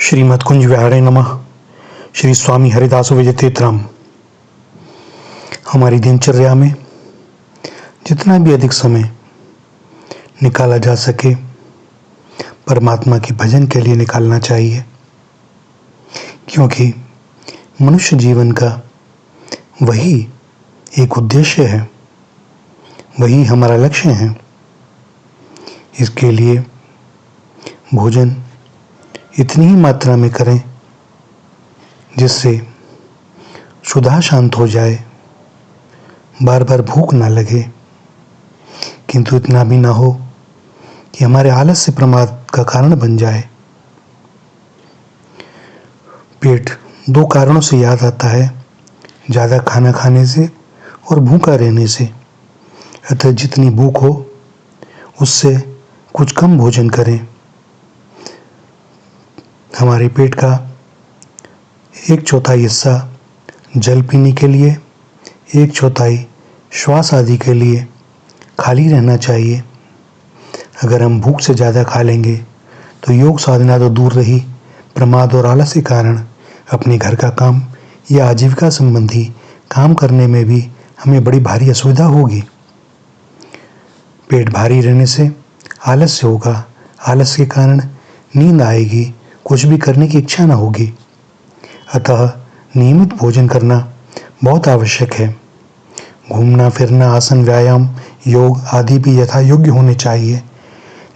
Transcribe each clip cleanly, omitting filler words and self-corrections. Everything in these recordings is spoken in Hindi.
श्रीमद्कुंज विहारे नमः। श्री स्वामी हरिदास विजयतीर्थराम। हमारी दिनचर्या में जितना भी अधिक समय निकाला जा सके परमात्मा के भजन के लिए निकालना चाहिए, क्योंकि मनुष्य जीवन का वही एक उद्देश्य है, वही हमारा लक्ष्य है। इसके लिए भोजन इतनी ही मात्रा में करें जिससे क्षुधा शांत हो जाए, बार बार भूख ना लगे, किंतु इतना भी ना हो कि हमारे आलस्य प्रमाद का कारण बन जाए। पेट दो कारणों से याद आता है, ज़्यादा खाना खाने से और भूखा रहने से। अतः जितनी भूख हो उससे कुछ कम भोजन करें। हमारे पेट का 1/4 हिस्सा जल पीने के लिए, 1/4 श्वास आदि के लिए खाली रहना चाहिए। अगर हम भूख से ज़्यादा खा लेंगे तो योग साधना तो दूर रही, प्रमाद और आलस के कारण अपने घर का काम या आजीविका संबंधी काम करने में भी हमें बड़ी भारी असुविधा होगी। पेट भारी रहने से आलस्य होगा, आलस्य के कारण नींद आएगी, कुछ भी करने की इच्छा ना होगी। अतः नियमित भोजन करना बहुत आवश्यक है। घूमना फिरना, आसन, व्यायाम, योग आदि भी यथा योग्य होने चाहिए,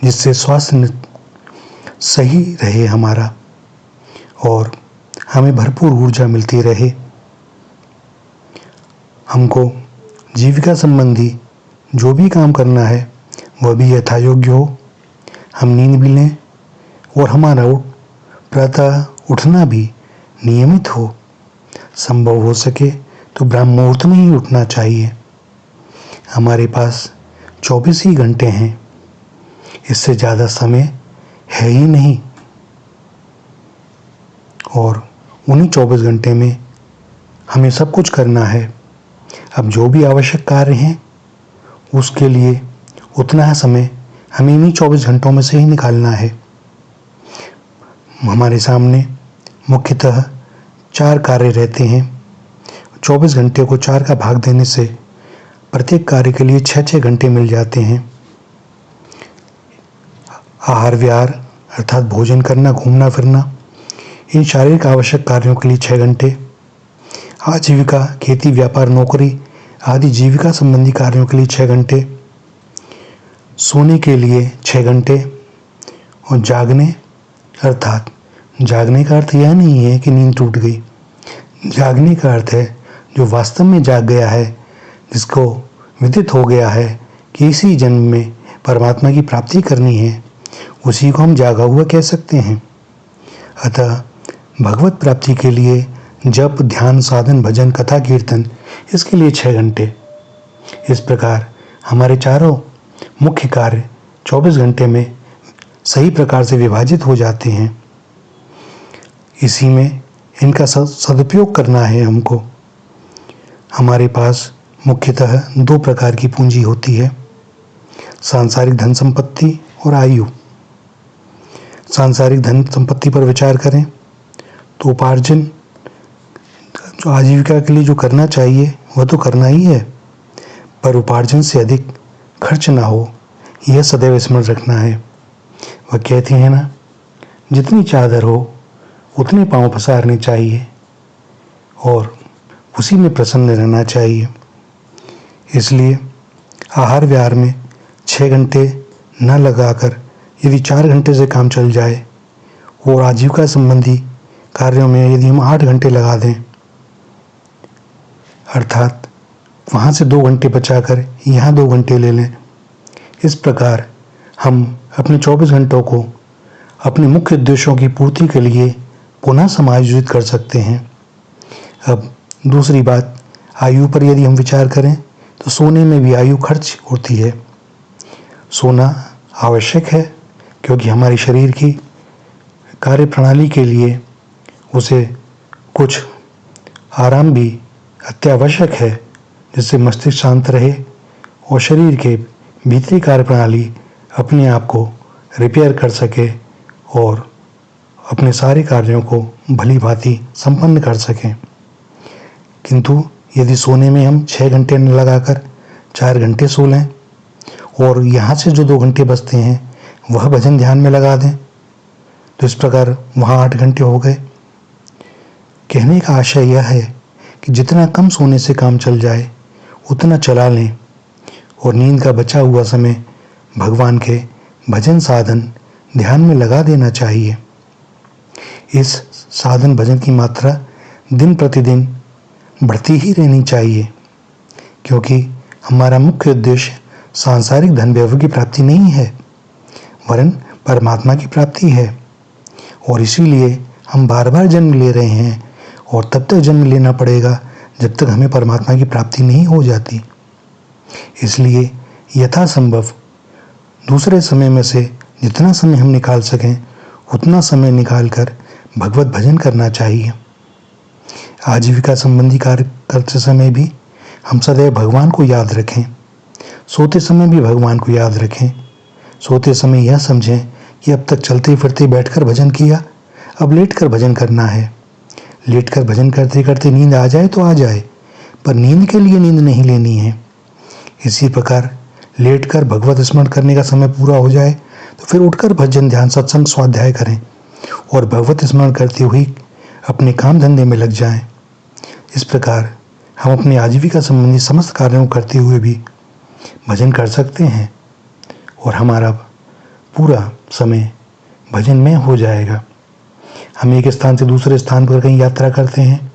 जिससे स्वास्थ्य सही रहे हमारा और हमें भरपूर ऊर्जा मिलती रहे। हमको जीविका संबंधी जो भी काम करना है वह भी यथा योग्य हो, हम नींद भी लें और हमारा प्रातः उठना भी नियमित हो। संभव हो सके तो ब्रह्म मुहूर्त में ही उठना चाहिए। हमारे पास 24 ही घंटे हैं, इससे ज़्यादा समय है ही नहीं, और उन्हीं 24 घंटे में हमें सब कुछ करना है। अब जो भी आवश्यक कार्य हैं उसके लिए उतना समय हमें इन्हीं 24 घंटों में से ही निकालना है। हमारे सामने मुख्यतः 4 कार्य रहते हैं। 24 घंटे को 4 का भाग देने से प्रत्येक कार्य के लिए 6-6 घंटे मिल जाते हैं। आहार विहार अर्थात भोजन करना, घूमना फिरना, इन शारीरिक आवश्यक कार्यों के लिए 6 घंटे। आजीविका, खेती, व्यापार, नौकरी आदि जीविका संबंधी कार्यों के लिए 6 घंटे। सोने के लिए 6 घंटे। और जागने अर्थात जागने का अर्थ यह नहीं है कि नींद टूट गई। जागने का अर्थ है जो वास्तव में जाग गया है, जिसको विदित हो गया है कि इसी जन्म में परमात्मा की प्राप्ति करनी है, उसी को हम जागा हुआ कह सकते हैं। अतः भगवत प्राप्ति के लिए जप, ध्यान, साधन, भजन, कथा, कीर्तन, इसके लिए 6 घंटे। इस प्रकार हमारे चारों मुख्य कार्य 24 घंटे में सही प्रकार से विभाजित हो जाते हैं। इसी में इनका सदुपयोग करना है हमको। हमारे पास मुख्यतः 2 प्रकार की पूंजी होती है, सांसारिक धन संपत्ति और आयु। सांसारिक धन संपत्ति पर विचार करें तो उपार्जन जो आजीविका के लिए जो करना चाहिए वह तो करना ही है, पर उपार्जन से अधिक खर्च ना हो, यह सदैव स्मरण रखना है। वह कहती है ना, जितनी चादर हो उतने पांव पसारने चाहिए और उसी में प्रसन्न रहना चाहिए। इसलिए आहार विहार में 6 घंटे न लगाकर यदि 4 घंटे से काम चल जाए और आजीविका संबंधी कार्यों में यदि हम 8 घंटे लगा दें, अर्थात वहाँ से 2 घंटे बचाकर यहाँ 2 घंटे ले लें, इस प्रकार हम अपने 24 घंटों को अपने मुख्य उद्देश्यों की पूर्ति के लिए पुनः समायोजित कर सकते हैं। अब दूसरी बात, आयु पर यदि हम विचार करें तो सोने में भी आयु खर्च होती है। सोना आवश्यक है क्योंकि हमारे शरीर की कार्य प्रणाली के लिए उसे कुछ आराम भी अत्यावश्यक है, जिससे मस्तिष्क शांत रहे और शरीर के भीतरी कार्य प्रणाली अपने आप को रिपेयर कर सके और अपने सारे कार्यों को भली भांति संपन्न कर सकें। किंतु यदि सोने में हम 6 घंटे न लगाकर 4 घंटे सो लें और यहाँ से जो 2 घंटे बचते हैं वह भजन ध्यान में लगा दें, तो इस प्रकार वहाँ 8 घंटे हो गए। कहने का आशय यह है कि जितना कम सोने से काम चल जाए उतना चला लें और नींद का बचा हुआ समय भगवान के भजन साधन ध्यान में लगा देना चाहिए। इस साधन भजन की मात्रा दिन प्रतिदिन बढ़ती ही रहनी चाहिए, क्योंकि हमारा मुख्य उद्देश्य सांसारिक धन वैभव की प्राप्ति नहीं है, वरन परमात्मा की प्राप्ति है। और इसीलिए हम बार बार जन्म ले रहे हैं और तब तक जन्म लेना पड़ेगा जब तक हमें परमात्मा की प्राप्ति नहीं हो जाती। इसलिए यथासंभव दूसरे समय में से जितना समय हम निकाल सकें उतना समय निकालकर भगवत भजन करना चाहिए। आजीविका संबंधी कार्य करते समय भी हम सदैव भगवान को याद रखें। सोते समय भी भगवान को याद रखें। सोते समय यह समझें कि अब तक चलते फिरते बैठकर भजन किया, अब लेटकर भजन करना है। लेटकर भजन करते करते नींद आ जाए तो आ जाए, पर नींद के लिए नींद नहीं लेनी है। इसी प्रकार लेटकर भगवत स्मरण करने का समय पूरा हो जाए तो फिर उठकर भजन ध्यान सत्संग स्वाध्याय करें और भगवत स्मरण करते हुए अपने काम धंधे में लग जाएं। इस प्रकार हम अपने आजीविका संबंधी समस्त कार्यों को करते हुए भी भजन कर सकते हैं और हमारा पूरा समय भजन में हो जाएगा। हम एक स्थान से दूसरे स्थान पर कहीं यात्रा करते हैं,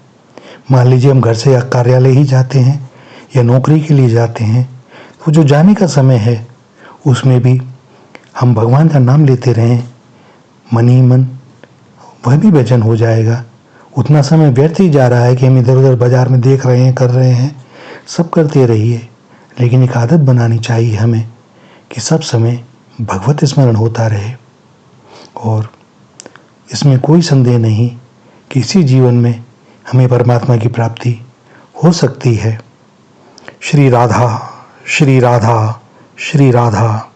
मान लीजिए हम घर से कार्यालय ही जाते हैं या नौकरी के लिए जाते हैं, तो जो जाने का समय है उसमें भी हम भगवान का नाम लेते रहें मन ही मन, वह भी भजन हो जाएगा। उतना समय व्यर्थ ही जा रहा है कि हम इधर उधर बाजार में देख रहे हैं, कर रहे हैं, सब करते रहिए, लेकिन एक आदत बनानी चाहिए हमें कि सब समय भगवत स्मरण होता रहे। और इसमें कोई संदेह नहीं कि इसी जीवन में हमें परमात्मा की प्राप्ति हो सकती है। श्री राधा, श्री राधा, श्री राधा।